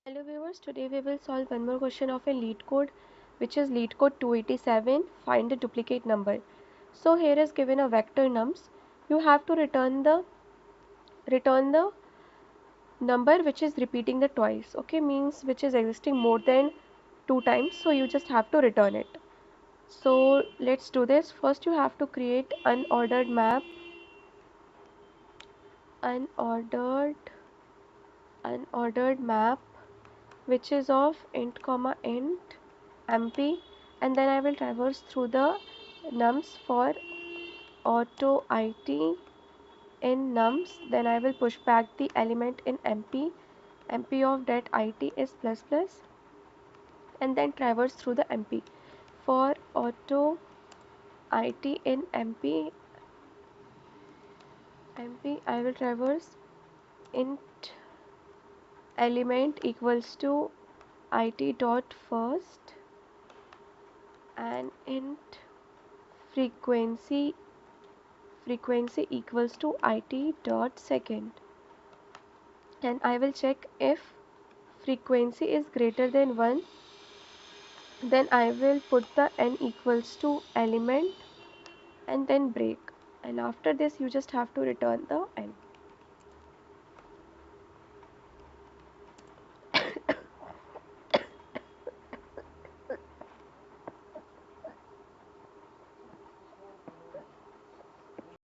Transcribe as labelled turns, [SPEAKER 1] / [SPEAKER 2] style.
[SPEAKER 1] Hello viewers, today we will solve one more question of a LeetCode, which is LeetCode 287, find the duplicate number. So here is given a vector nums. You have to return the number which is repeating the twice, okay, means which is existing more than 2 times, so you just have to return it. So let's do this. First you have to create unordered map which is of int comma int mp, and then I will traverse through the nums for auto it in nums. Then I will push back the element in mp of that it is plus plus, and then traverse through the mp for auto it in mp I will traverse int element equals to it dot first and int frequency equals to it dot second, and I will check if frequency is greater than 1, then I will put the n equals to element and then break, and after this you just have to return the n.